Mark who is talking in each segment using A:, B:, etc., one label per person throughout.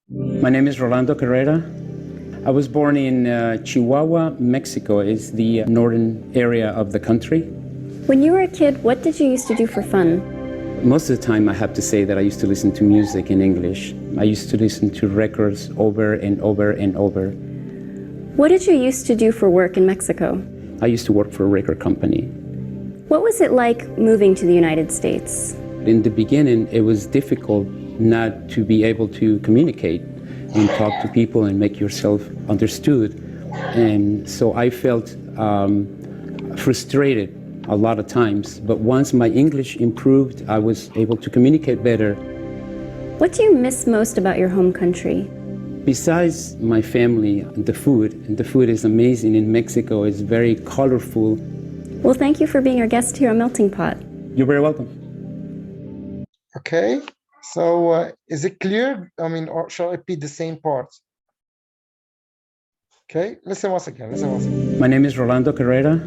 A: My name is Rolando Carrera. I was born in Chihuahua, Mexico. It's the northern area of the country.
B: When you were a kid, what did you used to do for fun?
A: Most of the time, I have to say that I used to listen to music in English. I used to listen to records over and over and over.
B: What did you used to do for work in Mexico?
A: I used to work for a record company.
B: What was it like moving to the United States?
A: In the beginning, it was difficult not to be able to communicate and talk to people and make yourself understood. And so I felt frustrated a lot of times. But once my English improved, I was able to communicate better.
B: What do you miss most about your home country?
A: Besides my family, the food, and the food is amazing in Mexico. It's very colorful.
B: Well, thank you for being our guest here on Melting Pot.
A: You're very welcome.
C: Okay, so is it clear? I mean, or shall I repeat the same part? Okay, listen once again,
A: My name is Rolando Carrera.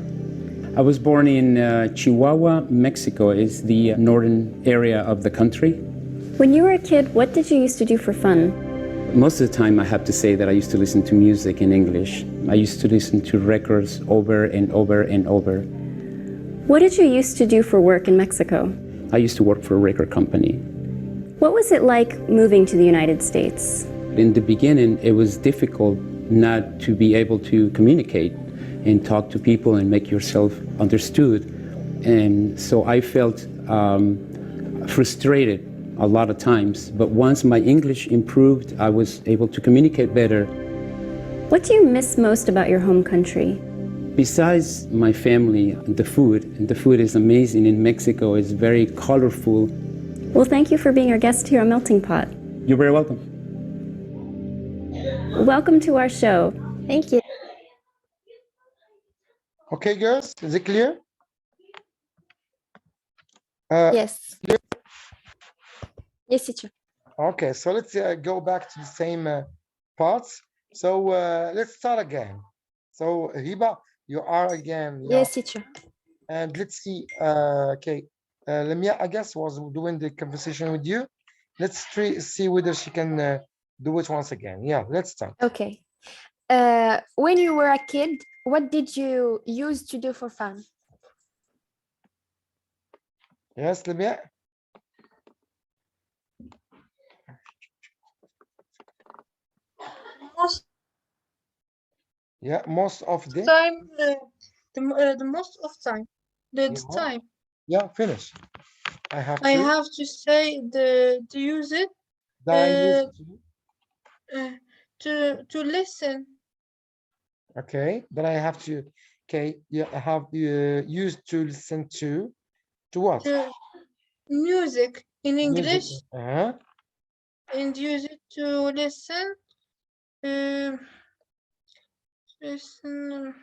A: I was born in Chihuahua, Mexico. It's the northern area of the country.
B: When you were a kid, what did you used to do for fun?
A: Most of the time, I have to say that I used to listen to music in English. I used to listen to records over and over and over.
B: What did you used to do for work in Mexico?
A: I used to work for a record company.
B: What was it like moving to the United States?
A: In the beginning, it was difficult not to be able to communicate and talk to people and make yourself understood. And so I felt frustrated a lot of times. But once my English improved, I was able to communicate better.
B: What do you miss most about your home country?
A: Besides my family, the food, and the food is amazing in Mexico. It's very colorful.
B: Well, thank you for being our guest here on Melting Pot.
A: You're very welcome.
B: Welcome to our show.
D: Thank you.
C: Okay, girls, is it clear?
D: Yes.
C: Clear?
D: Yes, teacher.
C: Okay, so let's go back to the same parts. So let's start again. So Hiba, you are again.
D: Yes, teacher.
C: And let's see. Okay, Lamia, I guess, was doing the conversation with you. Let's see whether she can do it once again. Yeah, let's start.
D: Okay. When you were a kid, what did you used to do for fun?
C: Yes, Lamia. Yeah, most of the
E: time, the most of time, the time.
C: Yeah, finish. I have
E: to say to use it to listen.
C: Okay, then I have to. Okay, yeah, I have used to listen to what?
E: To music in English,
C: Music.
E: and use it to listen. Listen.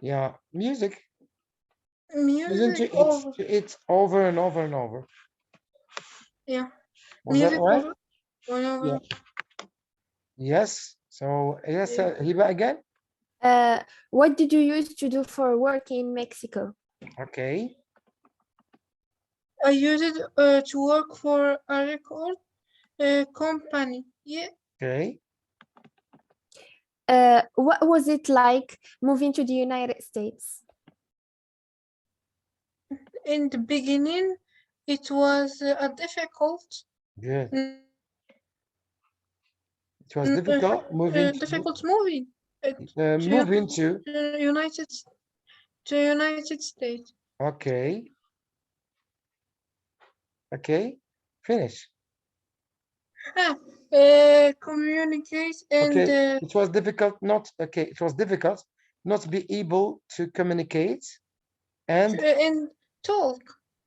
C: Yeah, music.
E: Music
C: Listen to it over and over and over.
E: Yeah.
C: Was
E: music
C: that right?
E: over and over.
C: Yeah. Yes. So yes, Hiba again.
D: What did you used to do for work in Mexico?
C: Okay.
E: I use it to work for a record company. Yeah.
C: Okay.
D: What was it like moving to the United States?
E: In the beginning, it was difficult.
C: Good. It was difficult moving.
E: Difficult moving.
C: Moving to
E: United States.
C: Okay. Okay. Finish.
E: Communicate and
C: Okay. It was difficult not. Okay. It was difficult not to be able to communicate and
E: talk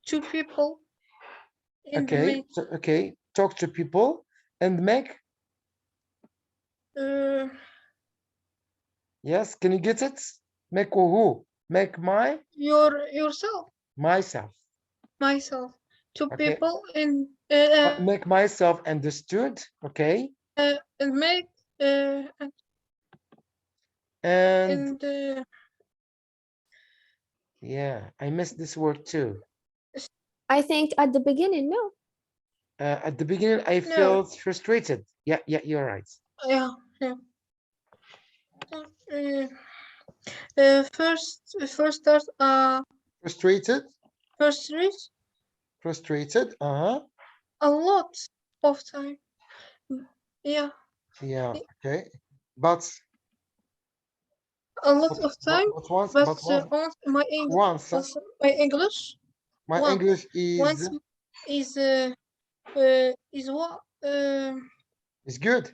E: to people.
C: Okay. So, okay. Talk to people and make. Yes. Can you get it? Make who? Make
E: yourself.
C: Myself.
E: To
C: Okay.
E: people and
C: make myself understood. Okay.
E: And make
C: and yeah, I missed this word too.
D: I think at the beginning, no.
C: At the beginning, I
E: No.
C: felt frustrated. Yeah, you're right.
E: Yeah. First start
C: Frustrated,
E: frustrated
C: uh-huh.
E: a lot of time. Yeah,
C: Yeah, okay. But
E: a lot of time.
C: once,
E: But
C: but once,
E: once my
C: once,
E: my English
C: my
E: once
C: English
E: once is what
C: is good.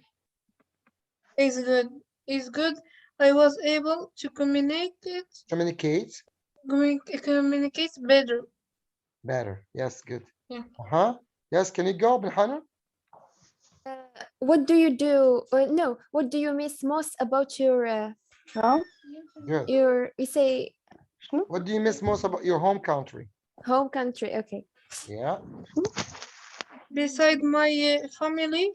E: is good is good. I was able to
C: Communicate
E: communicate better.
C: better. Yes, good.
E: Yeah.
C: Uh-huh. Yes, can you go, Bilhana?
D: What do you do? No, what do you miss most about your
C: Good.
D: you say
C: What do you miss most about your home country?
D: home country? Okay.
C: Yeah.
E: Beside my family,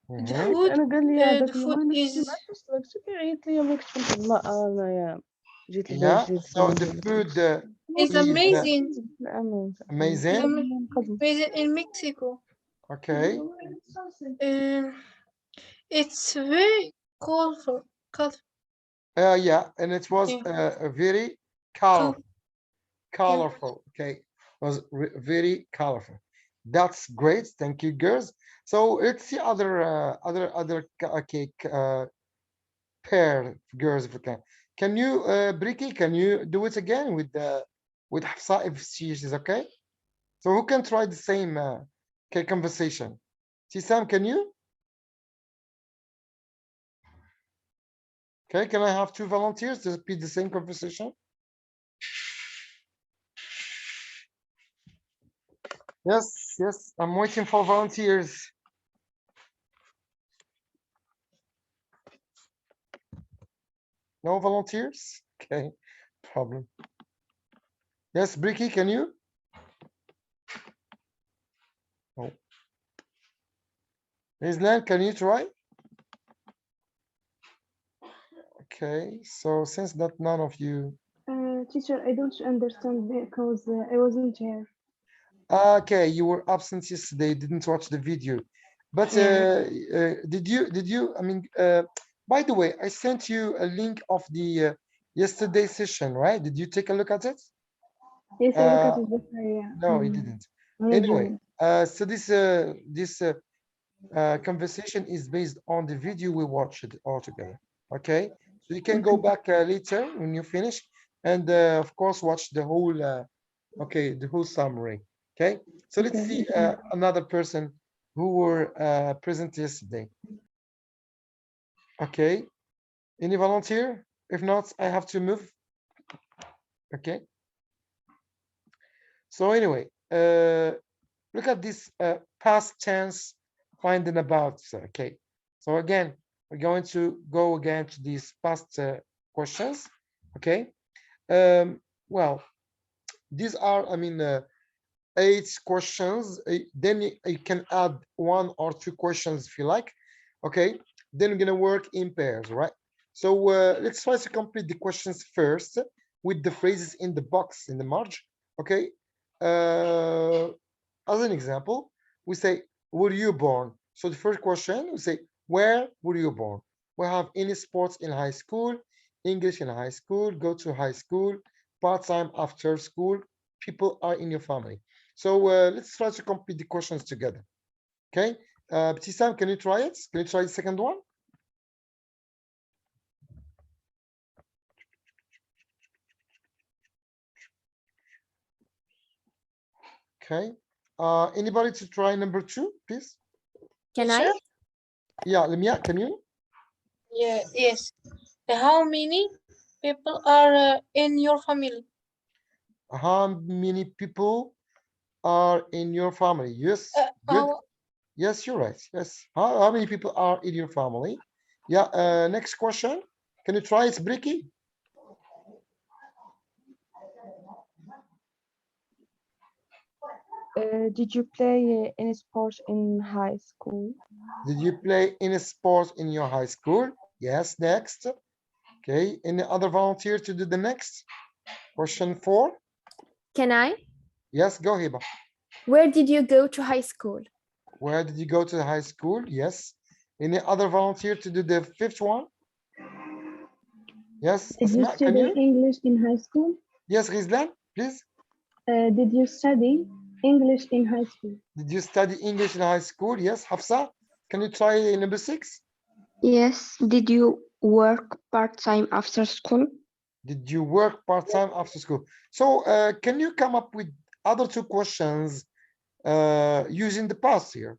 E: the
C: Mhm.
E: food
F: انا قال لي هذاك
E: the food
F: اليوم
E: is
F: ما عرفتش طلقت كي عيط لي ملي كنت في المطبخ انايا جيت
C: Yeah.
F: لباش جيت
C: So the food
E: is
C: is
E: amazing.
C: amazing.
E: Amazing in Mexico.
C: Okay.
E: It's very colorful.
C: Yeah, and it was
E: Yeah.
C: very
E: Col-
C: colorful. Okay, was very colorful. That's great. Thank you, girls. So let's see other cake pair girls if we can. Can you, Bricky? Can you do it again with Hafsa if she is okay? So who can try the same cake conversation? Sam, can you? Okay, can I have two volunteers to repeat the same conversation? Yes, I'm waiting for volunteers. No volunteers? Okay, problem. Yes, Bricky, can you? Oh. Islan, can you try? Okay, so since that none of you.
F: Teacher, I don't understand because I wasn't here.
C: Okay, you were absent yesterday, didn't watch the video. But did you, I mean, by the way, I sent you a link of the yesterday session, right? Did you take a look at it?
F: Yes, I look at it, but
C: No, he didn't.
F: I
C: Anyway, so this conversation is based on the video we watched all together. Okay, so you can go back later when you finish, and of course watch the whole the whole summary. Okay, so let's see another person who were present yesterday. Okay, any volunteer? If not, I have to move. Okay, so anyway, look at this past tense finding about. Okay, so again, we're going to go again to these past questions. Okay, well, these are, I mean, 8 questions. Then you can add 1 or 2 questions if you like. Okay, then we're gonna work in pairs, right? So let's try to complete the questions first with the phrases in the box in the margin. Okay, as an example, we say, were you born? So the first question, we say, where were you born? We have any sports in high school, English in high school, go to high school, part-time after school, people are in your family. So let's try to complete the questions together. Okay, Sam, can you try it? Can you try the second one? Okay, anybody to try number 2, please?
D: Can I?
C: Yeah, Lemia, can you?
E: Yeah, yes. How many people are in your family?
C: How many people are in your family? Yes, good. Yes, you're right. Yes. How many people are in your family? Yeah. Next question. Can you try it, Bricky?
F: Did you play any sport in high school?
C: Did you play any sport in your high school? Yes. Next. Okay. Any other volunteer to do the next? Question 4.
D: Can I?
C: Yes, go, Hiba.
D: Where did you go to high school?
C: Where did you go to high school? Yes. Any other volunteer to do the fifth one? Yes.
F: Did you
C: Asma, can
F: study
C: you?
F: English in high school?
C: Yes, Rizlan, please.
F: Did you study English in high school?
C: Did you study English in high school? Yes. Hafsa, can you try number 6?
G: Yes. Did you work part-time after school?
C: Did you work part-time after school? So can you come up with other 2 questions using the past here?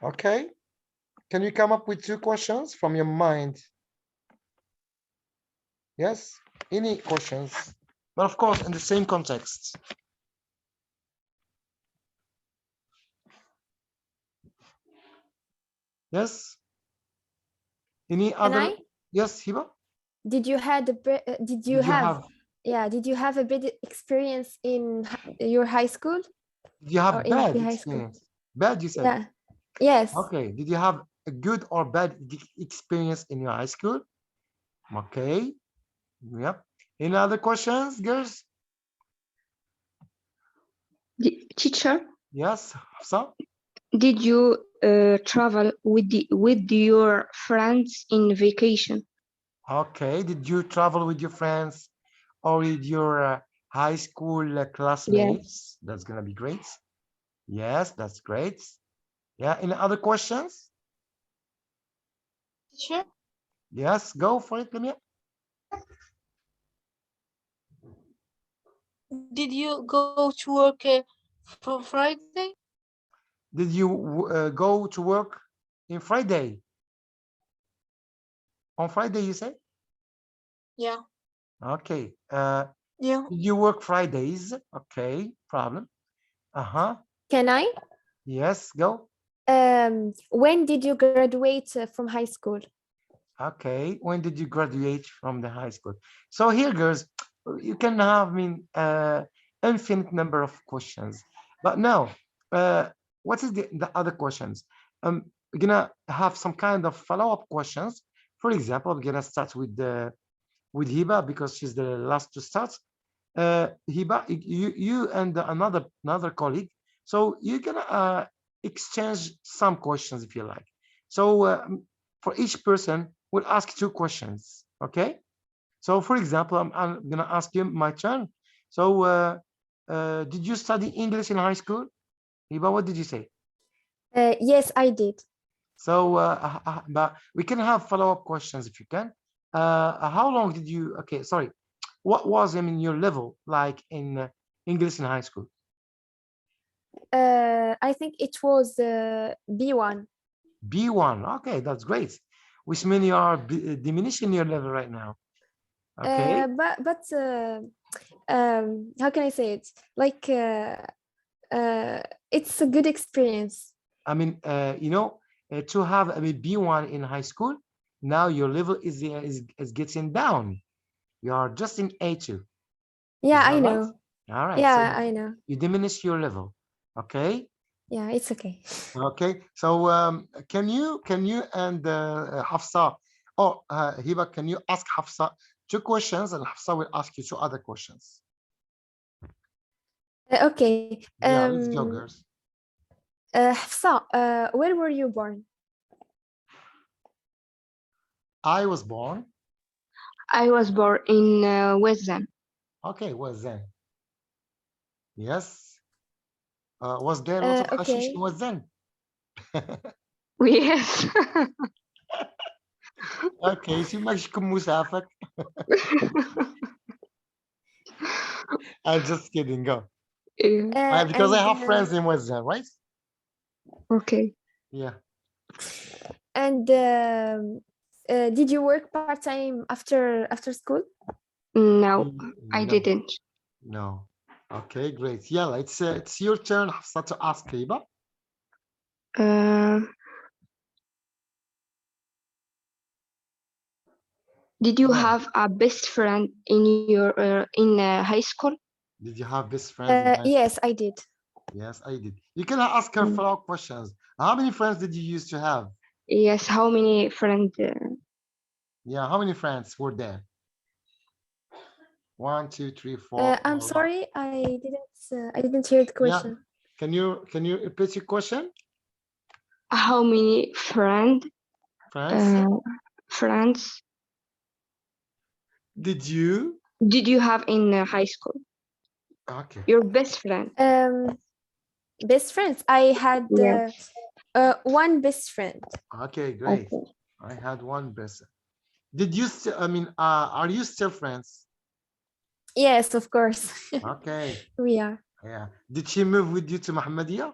C: Okay. Can you come up with 2 questions from your mind? Yes. Any questions? But of course, in the same context. Yes. Any other?
D: I?
C: Yes, Hiba.
D: Did you had a did you have did you have a bad experience in your high school?
C: Did you
D: Or
C: have
D: in
C: bad
D: the high school?
C: experience? Bad, you said.
D: Yeah. Yes.
C: Okay. Did you have a good or bad experience in your high school? Okay. Yep. Any other questions, girls?
G: Teacher,
C: Yes, Hafsa.
G: did you travel with your friends in vacation?
C: Okay. Did you travel with your friends or with your high school classmates? That's gonna be great. Yes, that's great. Yeah. Any other questions?
E: Teacher,
C: Yes, go for it, Lamia.
E: did you go to work for Friday?
C: Did you go to work in Friday? On Friday, you say?
E: Yeah.
C: Okay.
E: Yeah.
C: Did you work Fridays? Okay, problem.
D: Can I?
C: Yes, go.
D: When did you graduate from high school?
C: Okay, when did you graduate from the high school? So here, girls, you can have, infinite number of questions. But now, what is the other questions? We're gonna have some kind of follow-up questions. For example, we're gonna start with Hiba because she's the last to start. Hiba, you and another colleague. So you're gonna exchange some questions if you like. So for each person, we'll ask 2 questions. Okay. So for example, I'm gonna ask you my turn. So did you study English in high school? Hiba, what did you say?
D: Yes, I did.
C: So but we can have follow-up questions if you can. How long did you? Okay, sorry. What was your level like in English in high school?
D: I think it was B1.
C: B1. Okay, that's great. Which means you are diminishing your level right now. Okay.
D: But how can I say it? Like it's a good experience.
C: I mean, to have a B1 in high school, now your level is getting down. You are just in A2.
D: Yeah,
C: Is that
D: I
C: right?
D: know.
C: All right.
D: Yeah,
C: So
D: I know.
C: you diminish your level. Okay.
D: Yeah, it's okay.
C: Okay. So can you and Hafsa or Hiba, can you ask Hafsa 2 questions and Hafsa will ask you 2 other questions?
D: Okay.
C: Yeah, let's go, girls.
D: Hafsa, where were you born?
C: I was born.
G: I was born in Westzaan.
C: Okay, was then. Yes. Was there lots of hashish
D: Okay.
C: in was then?
G: Yes.
C: Okay, so ماشيكم مسافك. I'm just kidding. Go. Because I have friends in West End, right?
G: Okay.
C: Yeah.
D: And did you work part-time after school?
G: No, I
C: No.
G: didn't.
C: No. Okay, great. Yeah, it's your turn, Hafsa, to ask Hiba.
G: Did you have a best friend in your in high school?
C: Did you have best friends in high school?
D: Yes, I did.
C: Yes, I did. You can ask her follow-up questions. How many friends did you used to have?
G: Yes. How many friends?
C: Yeah, how many friends were there? 1, 2, 3, 4.
D: I'm sorry, I didn't hear the question.
C: Yeah. Can you repeat your question?
G: How many friends did you have in high school?
C: Okay.
G: Your best friend.
D: Best friends. I had one best friend.
C: Okay, great.
G: Okay.
C: I had one best. Did you still, are you still friends?
D: Yes, of course.
C: Okay.
D: We are.
C: Yeah. Did she move with you to Mohammedia?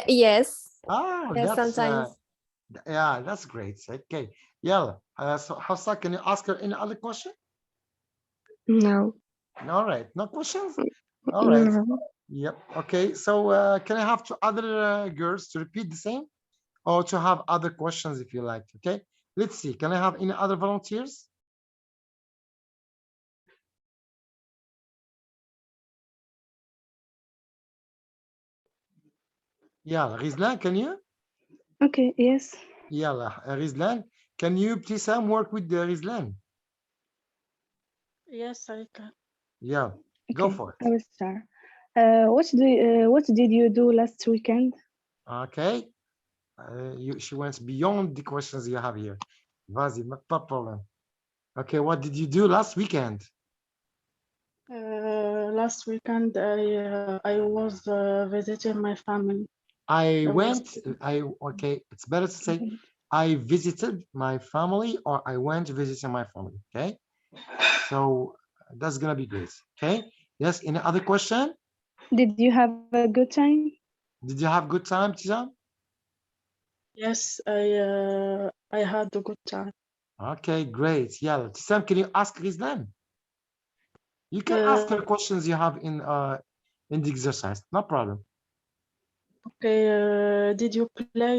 D: Yes.
C: Oh,
D: Yes,
C: that's
D: sometimes.
C: yeah, that's great. Okay. Yeah. So Hafsa, can you ask her any other question?
G: No.
C: All right. No questions? All right.
G: No.
C: Yep. Okay. So can I have two other girls to repeat the same, or to have other questions if you like? Okay. Let's see. Can I have any other volunteers? Yeah, Rizlan, can you?
F: Okay, yes.
C: Yeah, Rizlan, can you please work with the Rizlan?
E: Yes, I can.
C: Yeah, go
F: Okay,
C: for
F: I
C: it.
F: will start. What did you do last weekend?
C: Okay. She went beyond the questions you have here. Vas-y, pas de problem. Okay, what did you do last weekend?
H: Last weekend, I was visiting my family.
C: Okay, it's better to say I visited my family or I went visiting my family. Okay, so that's gonna be great. Okay, yes, any other question?
F: Did you have a good time?
C: Did you have good time, Tizam?
H: Yes, I had a good time.
C: Okay, great. Yeah, Tizam, can you ask Rizlan? You can ask her questions you have in the exercise, no problem.
H: Okay, did you play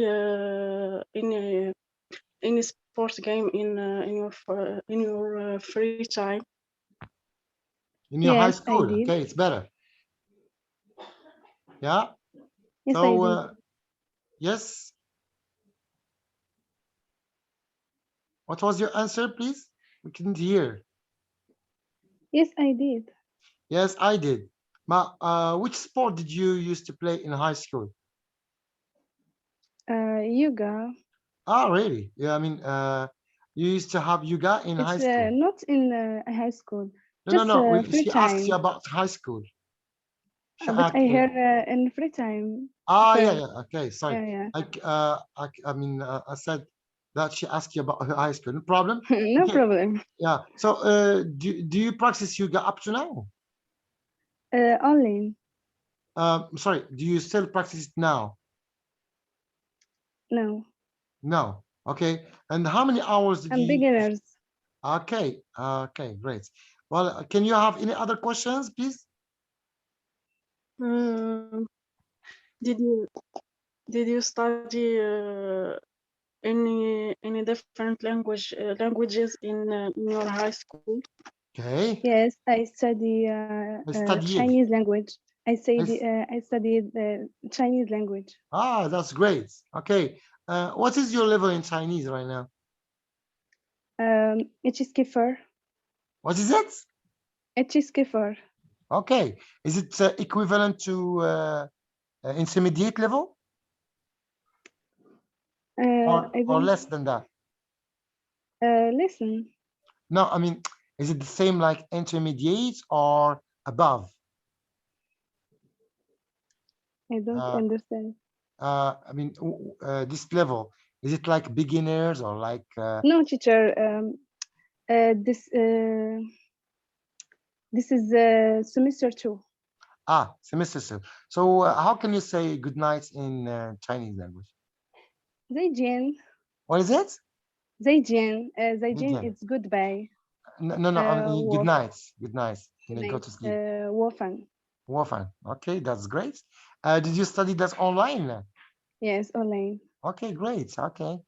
H: any sports game in your free time?
C: In your high
F: Yes, I
C: school,
F: did.
C: okay, it's better. Yeah.
F: Yes,
C: So
F: I did.
C: yes. What was your answer, please? We couldn't hear.
F: Yes, I did.
C: Yes, I did. Which sport did you used to play in high school?
F: Yoga.
C: Oh, really? Yeah, I mean, you used to have yoga in high
F: It's
C: school.
F: not in high school.
C: No,
F: Just
C: no.
F: free
C: She asked
F: time.
C: you about high school.
F: But I hear in free time.
C: Ah,
F: Sir.
C: yeah. Okay, sorry.
F: Yeah.
C: I said that she asked you about her high school. No problem.
F: No
C: Okay.
F: problem.
C: Yeah. So, do you practice yoga up to now?
F: Online.
C: Sorry. Do you still practice it now?
F: No.
C: No. Okay. And how many hours did
F: I'm
C: you?
F: beginners.
C: Okay. Okay. Great. Well, can you have any other questions, please?
H: Did you study any different languages in your high school?
C: Okay.
F: Yes, I study Chinese language. I studied Chinese language.
C: Ah, that's great. Okay. What is your level in Chinese right now?
F: Skipper.
C: What is it?
F: Skipper.
C: Okay. Is it equivalent to intermediate level? Or less than that?
F: Listen.
C: No, I mean, is it the same like intermediate or above?
F: I don't understand.
C: I mean, this level, is it like beginners or like?
F: No, teacher. This is semester 2.
C: Ah, semester 2. So how can you say good night in Chinese language?
F: Zaijian.
C: What is it?
F: Zaijian. Zaijian is goodbye.
C: No. I mean, good night. Good night. Can you go to sleep?
F: Wofan.
C: Wofan. Okay, that's great. Did you study that online?
F: Yes, online.
C: Okay, great. Okay.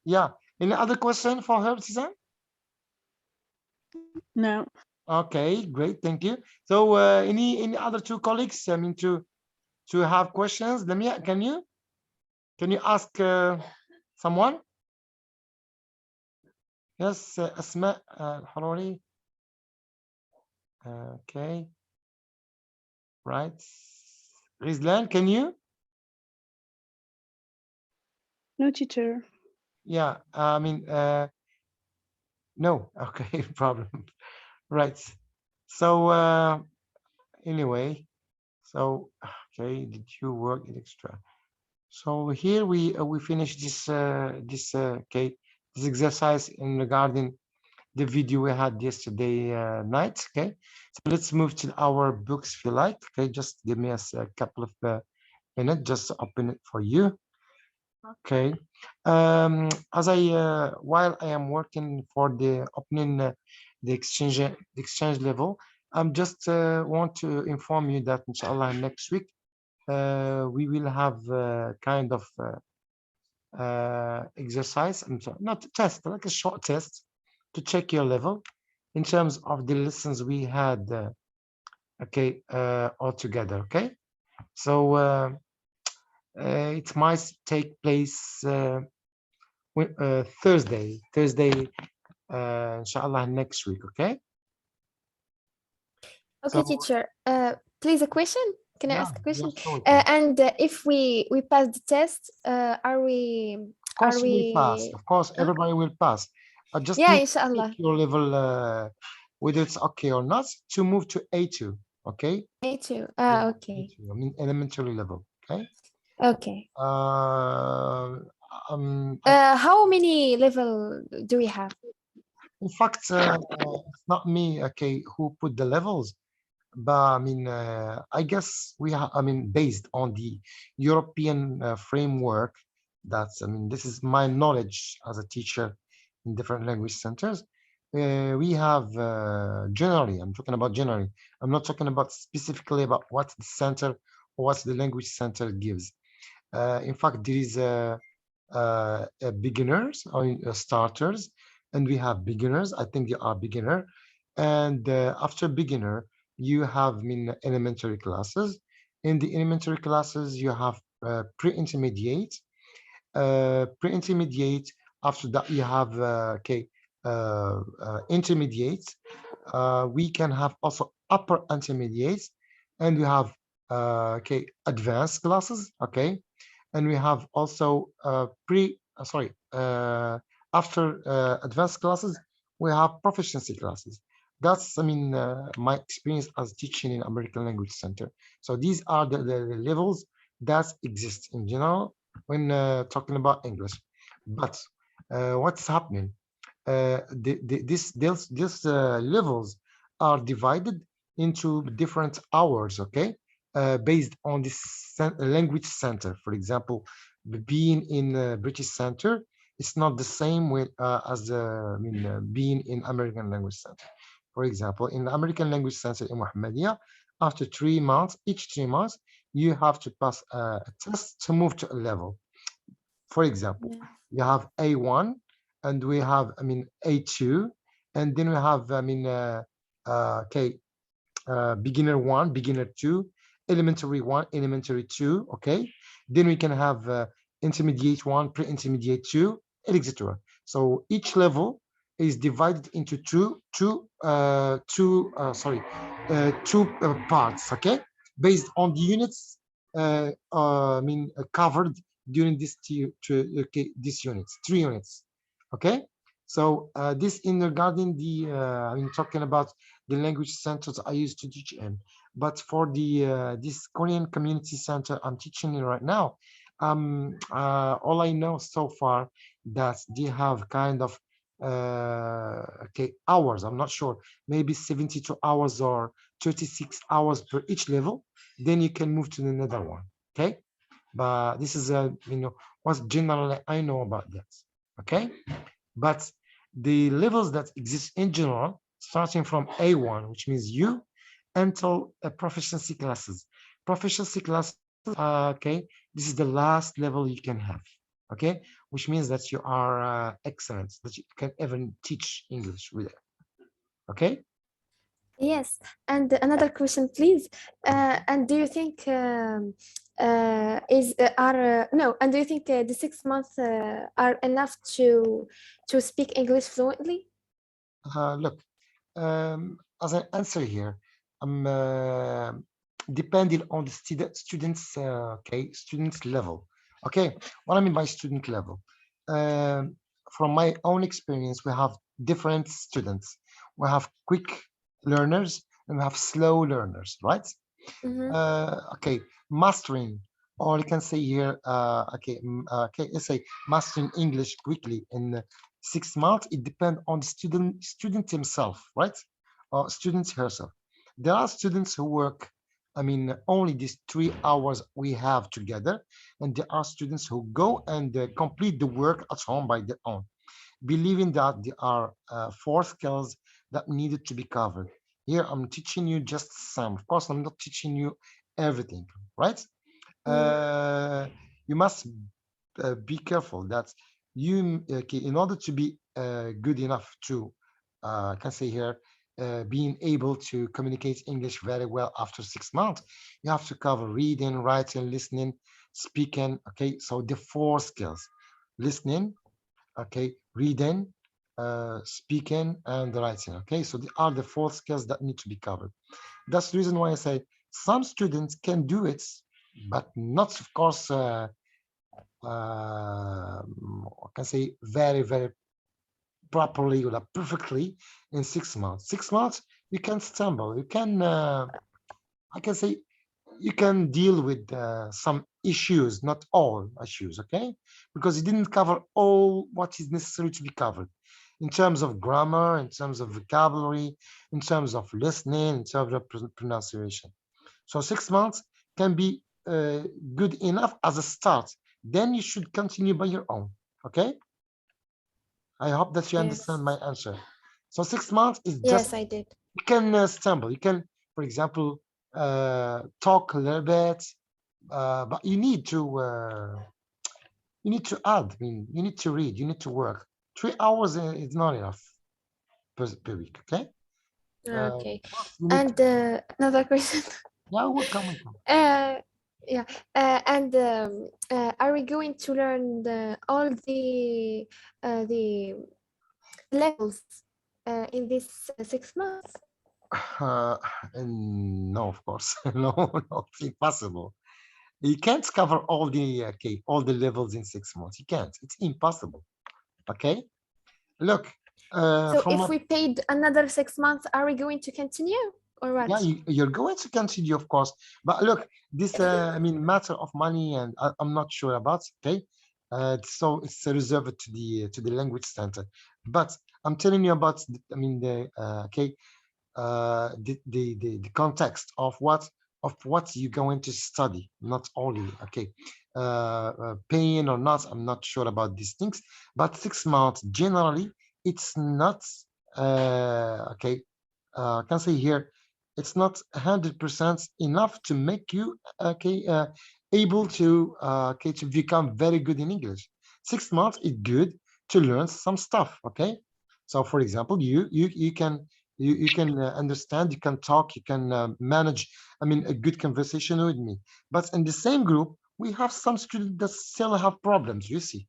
C: Yeah. Any other question for her, Suzanne?
H: No.
C: Okay, great. Thank you. So any other two colleagues, I mean, to have questions? Lamia, can you ask someone? Yes, Asma Al-Harari. Okay. Right. Rizlan, can you?
F: No, teacher.
C: Yeah, I mean, no. Okay, problem. Right. So anyway, so okay, did you work it extra? So here we finish this okay, this exercise in regarding the video we had yesterday night. Okay, so let's move to our books if you like. Okay, just give me a couple of minutes just to open it for you. Okay, as I while I am working for the opening the exchange level, I'm just want to inform you that inshallah next week we will have kind of exercise. I'm sorry, not a test, like a short test to check your level in terms of the lessons we had. Okay, all together. Okay, so it might take place Thursday, inshallah next week. Okay.
D: Okay,
C: So,
D: teacher. Please, a question. Can I
C: yeah,
D: ask a question?
C: sure.
D: And if we pass the test, are we?
C: Of course, you will pass. Of course, everybody will pass. I just
D: Yeah,
C: need to
D: inshallah.
C: check your level, whether it's okay or not, to move to A2. Okay.
D: A2.
C: Yeah,
D: Okay.
C: A2, I mean elementary level. Okay.
D: Okay. How many level do we have?
C: In fact, it's not me, okay, who put the levels, but I mean, I guess we have, I mean, based on the European framework, that's, I mean, this is my knowledge as a teacher in different language centers. We have generally, I'm talking about generally, I'm not talking about specifically about what the center or what the language center gives. In fact, there is beginners or starters, and we have beginners. I think they are beginner, and after beginner, you have elementary classes. In the elementary classes, you have pre-intermediate. Pre-intermediate. After that, you have intermediate. We can have also upper intermediates, and we have advanced classes. Okay, and we have also after advanced classes, we have proficiency classes. That's, I mean, my experience as teaching in American Language Center. So these are the levels that exist in general when talking about English. But what's happening? These levels are divided into different hours, okay? Based on this language center. For example, being in British Center, it's not the same with as being in American Language Center. For example, in the American Language Center in Muhammadiyah, after 3 months, each 3 months, you have to pass a test to move to a level. For example, you have A1, and we have, A2, and then we have, beginner 1, beginner 2, elementary 1, elementary 2, okay? Then we can have intermediate 1, pre-intermediate 2, etc. So each level is divided into two parts, okay? Based on the units covered during this these units, 3 units, okay? So this in regarding the talking about the language centers I used to teach in. But for the this Korean community center I'm teaching in right now, all I know so far that they have kind of hours. I'm not sure, maybe 72 hours or 36 hours per each level. Then you can move to another one. Okay, but this is what's generally I know about that. Okay, but the levels that exist in general, starting from A1, which means you, until proficiency classes. Proficiency classes, okay, this is the last level you can have, okay, which means that you are excellent, that you can even teach English with it, okay?
D: Yes, and another question, please. And do you think and do you think the 6 months are enough to speak English fluently?
C: Look, as an answer here, depending on the students students level. Okay, what I mean by student level, from my own experience, we have different students. We have quick learners and we have slow learners, right? Okay, mastering, or you can say here, let's say mastering English quickly in 6 months. It depends on the student himself, right? Or students herself. There are students who work, I mean, only these 3 hours we have together, and there are students who go and complete the work at home by their own, believing that there are 4 skills that needed to be covered. Here, I'm teaching you just some. Of course, I'm not teaching you everything, right? You must be careful that you, in order to be good enough to, can say here, being able to communicate English very well after 6 months, you have to cover reading, writing, listening, speaking. Okay, so the 4 skills: listening, okay, reading, speaking, and writing. Okay, so they are the 4 skills that need to be covered. That's the reason why I say some students can do it, but not, of course, I can say very properly or perfectly in 6 months. 6 months, you can stumble. You can, I can say, you can deal with some issues, not all issues, okay? Because you didn't cover all what is necessary to be covered in terms of grammar, in terms of vocabulary, in terms of listening, in terms of pronunciation. So 6 months can be good enough as a start. Then you should continue by your own, okay? I hope that you understand my answer. So 6 months is just,
D: yes, I did.
C: You can stumble. You can, for example, talk a little bit, but you need to add. I mean, you need to read. You need to work. 3 hours is not enough per week. Okay.
D: Okay. And another question.
C: Yeah, welcome.
D: Yeah. And are we going to learn all the levels in this 6 months?
C: No, of course, no, it's impossible. You can't cover all the levels in 6 months. You can't. It's impossible. Okay. Look.
D: So if we paid another 6 months, are we going to continue or what?
C: Yeah, you're going to continue, of course. But look, this I mean, matter of money, and I'm not sure about. Okay, so it's reserved to the language center. But I'm telling you about, I mean, the context of what you're going to study, not only paying or not. I'm not sure about these things, but 6 months generally, it's not I can say here, it's not 100% enough to make you able to become very good in English. 6 months is good to learn some stuff. Okay, so for example, you can understand, you can talk, you can manage, I mean, a good conversation with me. But in the same group, we have some students that still have problems, you see.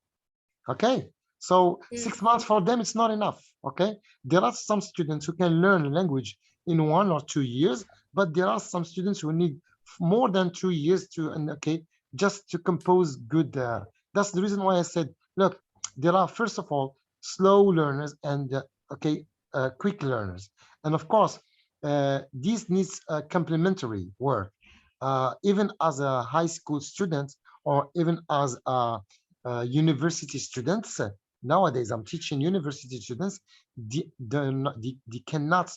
C: Okay, so 6 months for them, it's not enough. Okay, there are some students who can learn a language in 1 or 2 years, but there are some students who need more than 2 years to just to compose good. That's the reason why I said, look, there are, first of all, slow learners and quick learners, and of course this needs complementary work. Even as a high school student, or even as a university students. Nowadays, I'm teaching university students. They cannot,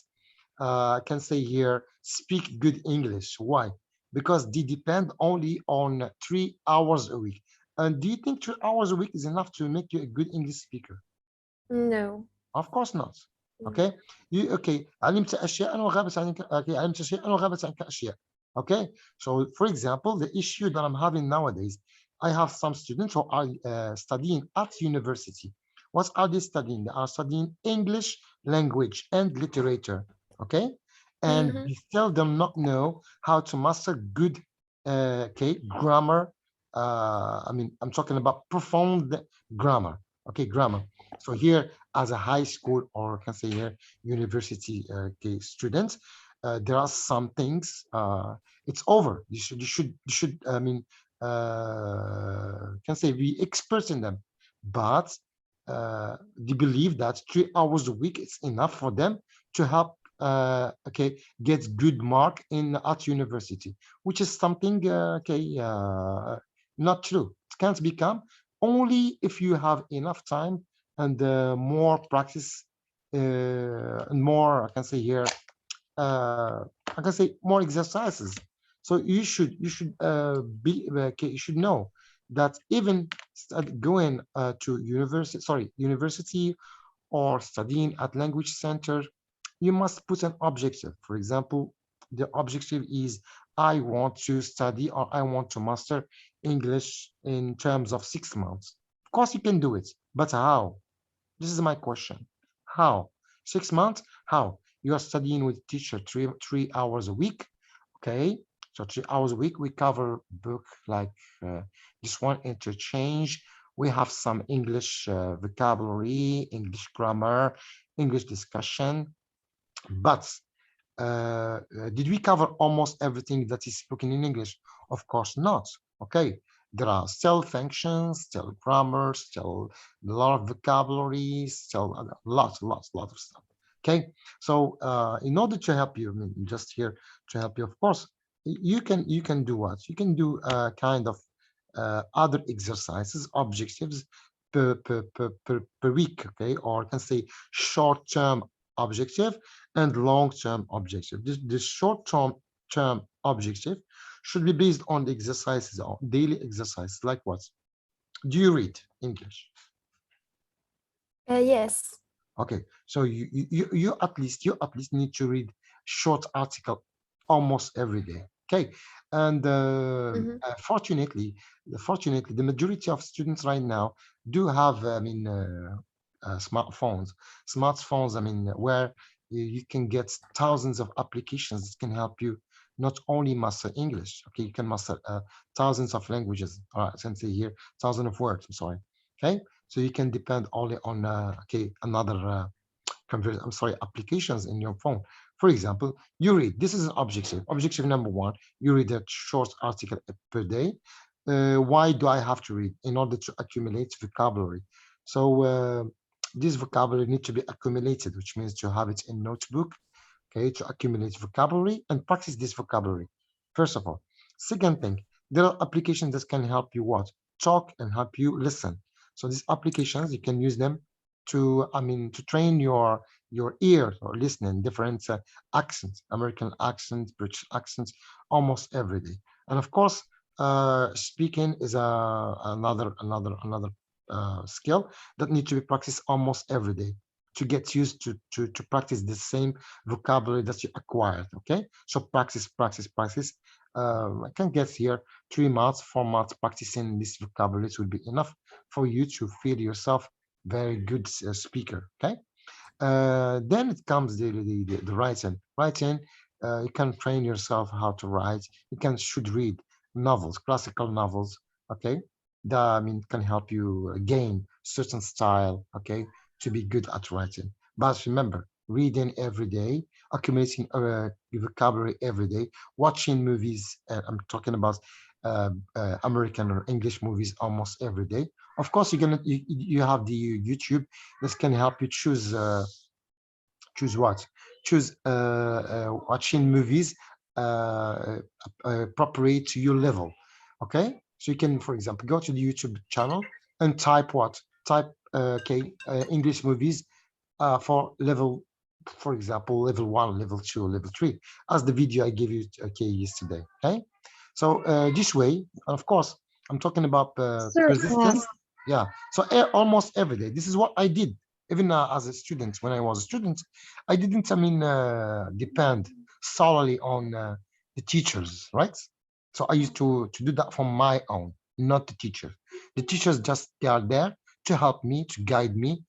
C: can say here, speak good English. Why? Because they depend only on 3 hours a week. And do you think 3 hours a week is enough to make you a good English speaker?
D: No.
C: Of course not. Okay. علمت أشياء وغابت عنك. Okay. علمت شيئا وغابت عنك أشياء. Okay. So, for example, the issue that I'm having nowadays, I have some students who are studying at university. What are they studying? They are studying English language and literature. Okay. And they still do not know how to master good grammar. I mean, I'm talking about profound grammar. Okay, grammar.
I: So here, as a high school or can say here university student, there are some things. It's over. You should. I mean, can say be expert in them, but they believe that 3 hours a week is enough for them to help get good mark in at university, which is something not true. It can't become only if you have enough time and more practice and more, I can say here, I can say more exercises. So you should know that even going to university or studying at language center, you must put an objective. For example, the objective is I want to study or I want to master English in terms of 6 months. Of course, you can do it, but how? This is my question. How? 6 months? How? You are studying with teacher three hours a week. Okay. So 3 hours a week, we cover book like this one, interchange. We have some English vocabulary, English grammar, English discussion. But did we cover almost everything that is spoken in English? Of course not. Okay. There are still functions, still grammar, still a lot of vocabulary, still lots of stuff. Okay. So in order to help you, I mean, just here to help you, of course, you can do what? You can do kind of other exercises, objectives per week, okay? Or I can say short-term objective and long-term objective. This short-term objective should be based on the exercises, on daily exercises, like what? Do you read English?
D: Yes.
I: Okay, so you at least need to read short article almost every day. Okay, and fortunately, the majority of students right now do have, I mean, smartphones. I mean, where you can get thousands of applications that can help you not only master English. Okay, you can master thousands of languages. All right, since here, thousands of words. I'm sorry. Okay, so you can depend only on another applications in your phone. For example, you read. This is an objective. Objective number one: you read a short article per day. Why do I have to read? In order to accumulate vocabulary. So this vocabulary needs to be accumulated, which means to have it in notebook. Okay, to accumulate vocabulary and practice this vocabulary. First of all. Second thing, there are applications that can help you what? Talk and help you listen. So these applications, you can use them to, I mean, to train your ears or listening different accents, American accents, British accents, almost every day. And of course, speaking is another skill that needs to be practiced almost every day to get used to practice the same vocabulary that you acquired. Okay, so practice. I can get here 3 months, 4 months practicing this vocabulary will be enough for you to feel yourself very good speaker. Okay, then it comes the writing. You can train yourself how to write. You should read novels, classical novels. Okay, that, I mean, can help you gain certain style. Okay, to be good at writing. But remember, reading every day, accumulating vocabulary every day, watching movies. I'm talking about American or English movies almost every day. Of course, you have the YouTube. This can help you choose what? Choose watching movies appropriate to your level. Okay, so you can, for example, go to the YouTube channel and type what? Type English movies for level, for example, level 1, level 2, level 3, as the video I gave you yesterday. Okay, so this way, of course, I'm talking about persistence. Yeah, so almost every day. This is what I did. Even as a student, when I was a student, I didn't, I mean, depend solely on the teachers, right? So I used to do that for my own, not the teacher. The teachers they are there to help me, to guide me,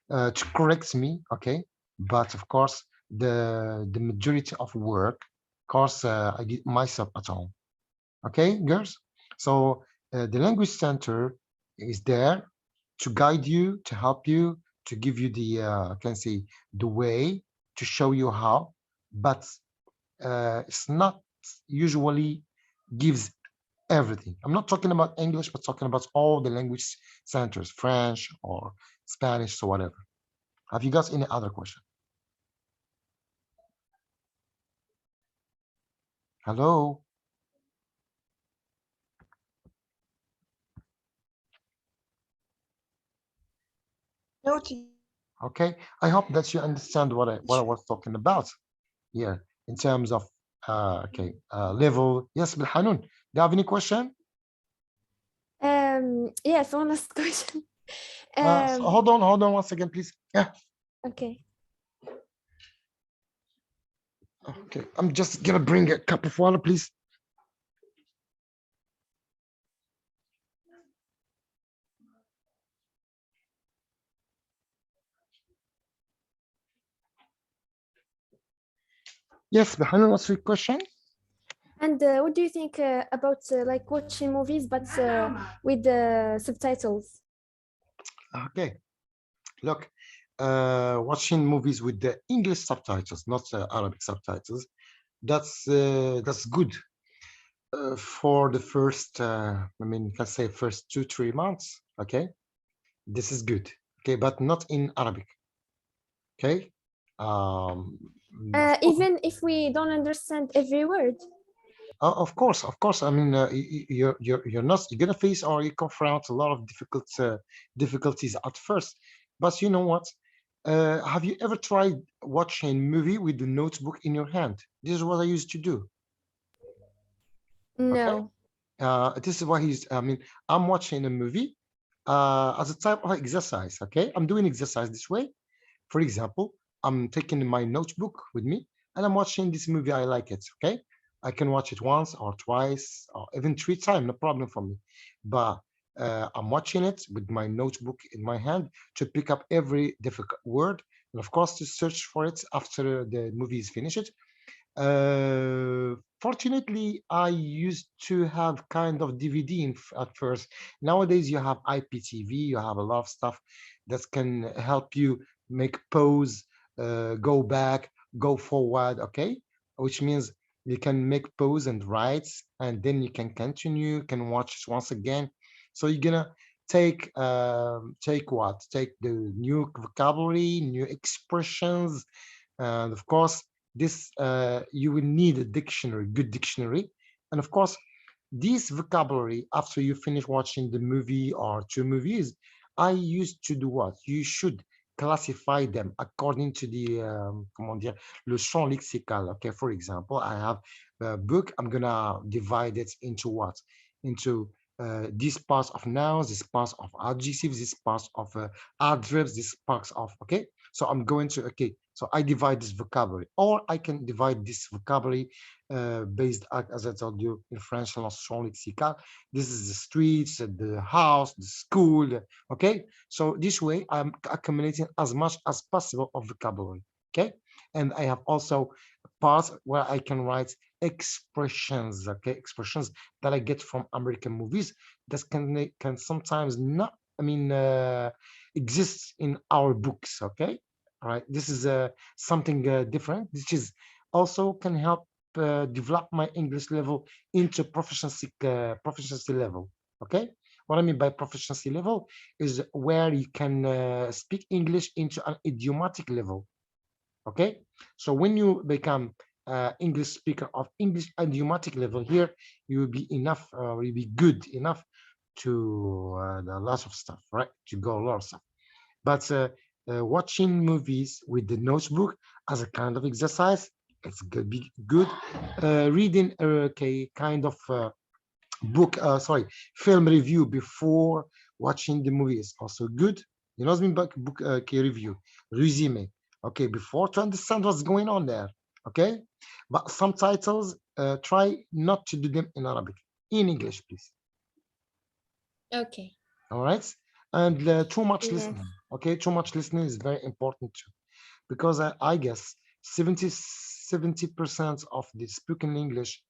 I: to correct me. Okay, but of course, the majority of work, of course, I did myself at home. Okay, girls. So the language center is there to guide you, to help you, to give you the can say the way to show you how, but it's not usually gives everything. I'm not talking about English, but talking about all the language centers, French or Spanish, so whatever. Have you got any other question? Hello? Okay, I hope that you understand what I was talking about here in terms of level. Yes, Bilhanun, do you have any question?
D: Yes, one last question.
I: So hold on one second, please. Yeah.
D: Okay.
I: Okay, I'm just gonna bring a cup of water, please. Yes, Bilhanun, what's your question?
D: And what do you think about like watching movies but with the subtitles?
I: Okay, look, watching movies with the English subtitles, not Arabic subtitles, that's good for the first, I mean, let's say first 2-3 months. Okay, this is good. Okay, but not in Arabic. Okay,
D: Even if we don't understand every word.
I: of course. I mean, you're gonna face or you confront a lot of difficulties at first, but you know what? Have you ever tried watching a movie with the notebook in your hand? This is what I used to do.
D: No.
I: Okay? This is what I mean, I'm watching a movie as a type of exercise. Okay, I'm doing exercise this way. For example, I'm taking my notebook with me and I'm watching this movie. I like it. Okay, I can watch it once or twice or even 3 times, no problem for me. But I'm watching it with my notebook in my hand to pick up every difficult word and of course to search for it after the movie is finished. Fortunately, I used to have kind of DVD at first. Nowadays, you have IPTV, you have a lot of stuff that can help you make pause, go back, go forward, okay? Which means you can make pause and write, and then you can continue, can watch it once again. So you're gonna take what? Take the new vocabulary, new expressions, and of course, this you will need a dictionary, good dictionary, and of course, this vocabulary after you finish watching the movie or 2 movies, I used to do what? You should classify them according to the comment dire, le champ lexical. Okay, for example, I have a book. I'm gonna divide it into what? Into this parts of nouns, this parts of adjectives, this parts of adverbs, this parts of, okay? So I'm going to, okay, so I divide this vocabulary, or I can divide this vocabulary based, as I told you, in French, champ lexical. This is the streets, the house, the school, okay? So this way, I'm accumulating as much as possible of vocabulary, okay? And I have also parts where I can write expressions, okay? Expressions that I get from American movies that can sometimes not, I mean, exists in our books, okay? All right, this is something different, which is also can help develop my English level into proficiency level, okay? What I mean by proficiency level is where you can speak English into an idiomatic level, okay? So when you become English speaker of English idiomatic level here, you will be enough, will be good enough to a lot of stuff, right? To go a lot of stuff. But watching movies with the notebook as a kind of exercise, it's good. Be good. Reading okay, kind of book, film review before watching the movie is also good. You know what I mean by book review, resume. Okay, before to understand what's going on there. Okay, but subtitles, try not to do them in Arabic, in English, please.
D: Okay.
I: All right, and too much listening. Okay, too much listening is very important too, because I guess 70% of the spoken English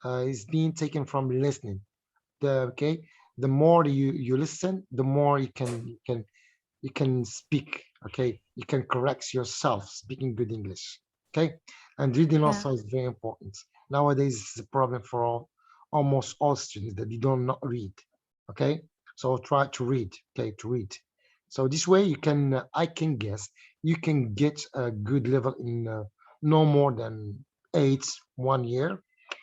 I: is being taken from listening. The more you listen, the more you can speak. Okay, you can correct yourself speaking good English. Okay, and reading also is very important. Nowadays, it's a problem for almost all students that they don't not read. Okay, so try to read. Okay, to read. So this way you can, I can guess, you can get a good level in no more than 1 year,